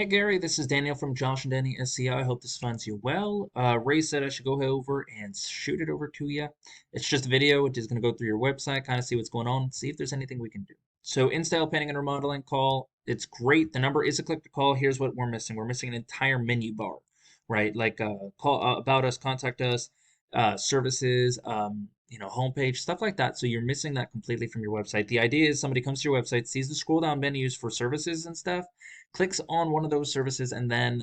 Hey Gary, this is Daniel from Josh and Danny SEO. I hope this finds you well. Ray said I should go over and shoot it over to you. It's just a video. It is going to go through your website, kind of see what's going on, see if there's anything we can do. So, in-style painting and remodeling call. It's great. The number is a click to call. Here's what we're missing. We're missing an entire menu bar, right? Like call about us, contact us, services, homepage, stuff like that. So you're missing that completely from your website. The idea is somebody comes to your website, sees the scroll down menus for services and stuff, clicks on one of those services and then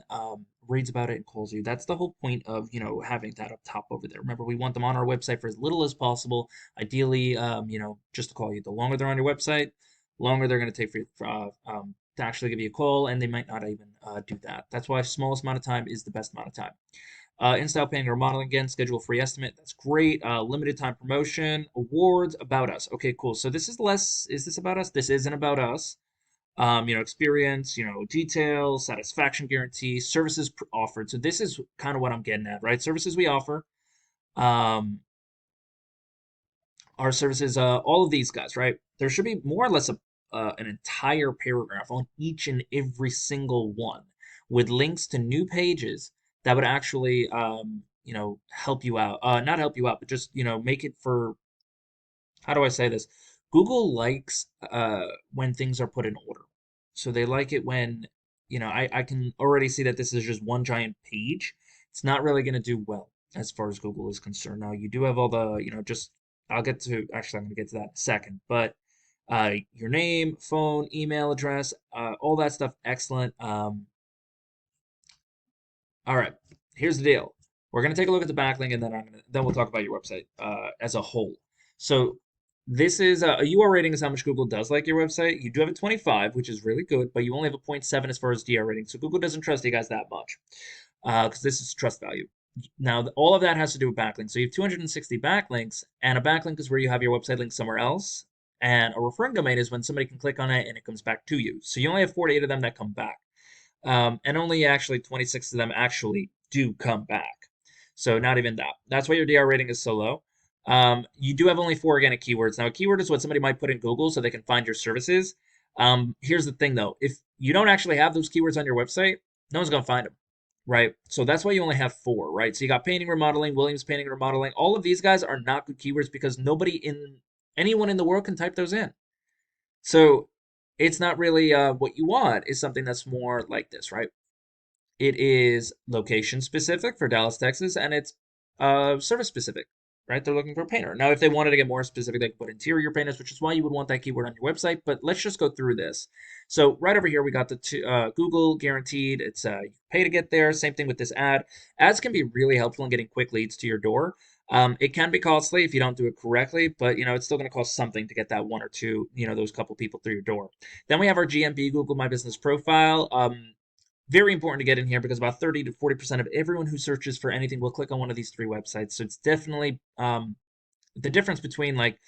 reads about it and calls you. That's the whole point of having that up top over there. Remember, we want them on our website for as little as possible. Ideally, just to call you. The longer they're on your website, longer they're going to take to actually give you a call, and they might not even do that. That's why smallest amount of time is the best amount of time. In-style painting or remodeling again, schedule a free estimate. That's great. Limited time promotion, awards, about us. Okay, cool. So this is less. Is this about us? This isn't about us. Experience, details, satisfaction guarantee, services offered. So this is kind of what I'm getting at, right? Services we offer, um, our services, all of these guys, right? There should be more or less an entire paragraph on each and every single one with links to new pages that would actually, help you out. Not help you out, but just, make it for, how do I say this? Google likes when things are put in order. So they like it when, I can already see that this is just one giant page. It's not really going to do well as far as Google is concerned. Now, you do have all the, I'll get to, actually, I'm going to get to that in a second, but your name, phone, email address, all that stuff, excellent. All right, here's the deal. We're going to take a look at the backlink, and then we'll talk about your website as a whole. So this is a UR rating is how much Google does like your website. You do have a 25, which is really good, but you only have a 0.7 as far as DR rating. So Google doesn't trust you guys that much because this is trust value. Now, all of that has to do with backlinks. So you have 260 backlinks, and a backlink is where you have your website link somewhere else. And a referring domain is when somebody can click on it and it comes back to you. So you only have 48 of them that come back. And only actually 26 of them actually do come back. So not even that. That's why your DR rating is so low. You do have only 4 organic keywords. Now, a keyword is what somebody might put in Google so they can find your services. Here's the thing, though. If you don't actually have those keywords on your website, no one's going to find them, right? So that's why you only have 4, right? So you got painting, remodeling, Williams painting, remodeling. All of these guys are not good keywords because anyone in the world can type those in. So it's not really what you want. Is something that's more like this, right? It is location specific for Dallas, Texas, and it's service specific, right? They're looking for a painter. Now, if they wanted to get more specific, they could put interior painters, which is why you would want that keyword on your website. But let's just go through this. So right over here, we got the Google guaranteed. It's you pay to get there. Same thing with this ad. Ads can be really helpful in getting quick leads to your door. It can be costly if you don't do it correctly, but it's still going to cost something to get that one or two, those couple people through your door. Then we have our GMB Google My Business profile. Very important to get in here because about 30 to 40% of everyone who searches for anything will click on one of these 3 websites. So it's definitely the difference between like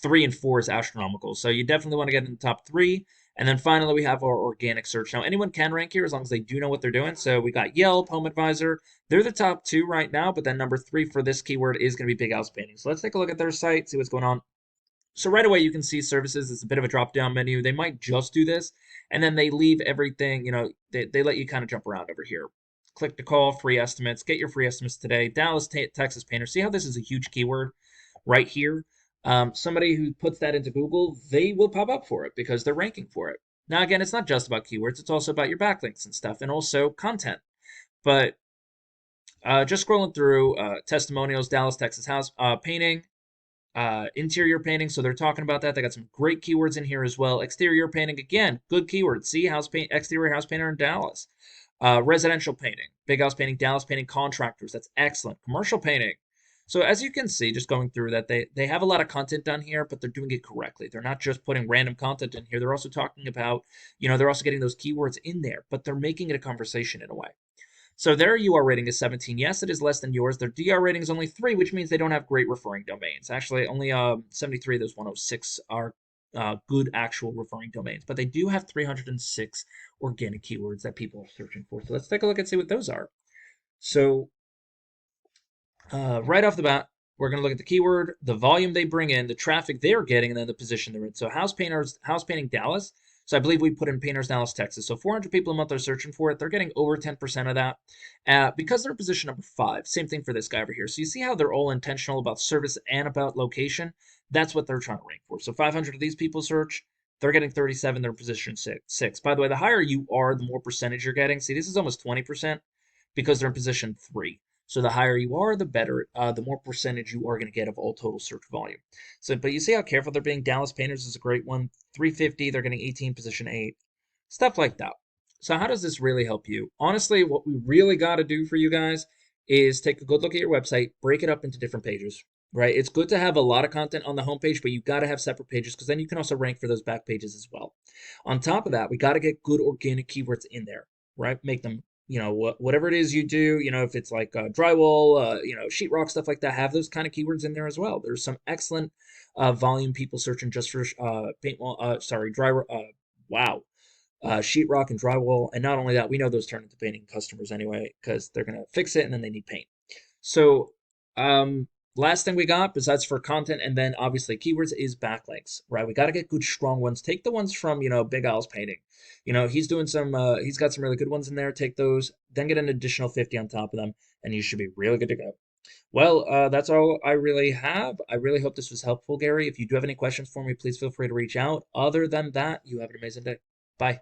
3 and 4 is astronomical. So you definitely want to get in the top 3. And then finally, we have our organic search. Now, anyone can rank here as long as they do know what they're doing. So we got Yelp, Home Advisor. They're the top 2 right now, but then number 3 for this keyword is going to be Big Als Painting. So let's take a look at their site, see what's going on. So right away, you can see services. It's a bit of a drop-down menu. They might just do this, and then they leave everything, they let you kind of jump around over here. Click to call, free estimates. Get your free estimates today. Dallas, Texas painter. See how this is a huge keyword right here? Somebody who puts that into Google, they will pop up for it because they're ranking for it. Now, again, it's not just about keywords. It's also about your backlinks and stuff and also content. But just scrolling through testimonials, Dallas, Texas house painting. Interior painting, so they're talking about that. They got some great keywords in here as well. Exterior painting, again, good keywords. See, exterior house painter in Dallas. Residential painting, Big House painting, Dallas painting, contractors. That's excellent. Commercial painting. So as you can see, just going through that, they have a lot of content done here, but they're doing it correctly. They're not just putting random content in here. They're also talking about, they're also getting those keywords in there, but they're making it a conversation in a way. So their UR rating is 17. Yes, it is less than yours. Their DR rating is only 3, which means they don't have great referring domains. Actually, only 73 of those 106 are good actual referring domains. But they do have 306 organic keywords that people are searching for. So let's take a look and see what those are. So right off the bat, we're going to look at the keyword, the volume they bring in, the traffic they're getting, and then the position they're in. So house painting Dallas. So I believe we put in Painters, Dallas, Texas. So 400 people a month are searching for it. They're getting over 10% of that. Because they're position number 5. Same thing for this guy over here. So you see how they're all intentional about service and about location? That's what they're trying to rank for. So 500 of these people search. They're getting 37. They're position six. By the way, the higher you are, the more percentage you're getting. See, this is almost 20% because they're in position 3. So the higher you are, the better, the more percentage you are going to get of all total search volume. So, but you see how careful they're being. Dallas Painters is a great one. 350, they're getting 18, position 8, stuff like that. So how does this really help you? Honestly, what we really got to do for you guys is take a good look at your website, break it up into different pages, right? It's good to have a lot of content on the homepage, but you got to have separate pages because then you can also rank for those back pages as well. On top of that, we got to get good organic keywords in there, right? Make them, whatever it is you do, if it's like drywall, sheetrock, stuff like that, have those kind of keywords in there as well. There's some excellent volume people searching just for sheetrock and drywall. And not only that, we know those turn into painting customers anyway because they're going to fix it and then they need paint. So, last thing we got besides for content and then obviously keywords is backlinks, right? We got to get good, strong ones. Take the ones from, Big Als painting. He's doing some, he's got some really good ones in there. Take those, then get an additional 50 on top of them, and you should be really good to go. Well, that's all I really have. I really hope this was helpful, Gary. If you do have any questions for me, please feel free to reach out. Other than that, you have an amazing day. Bye.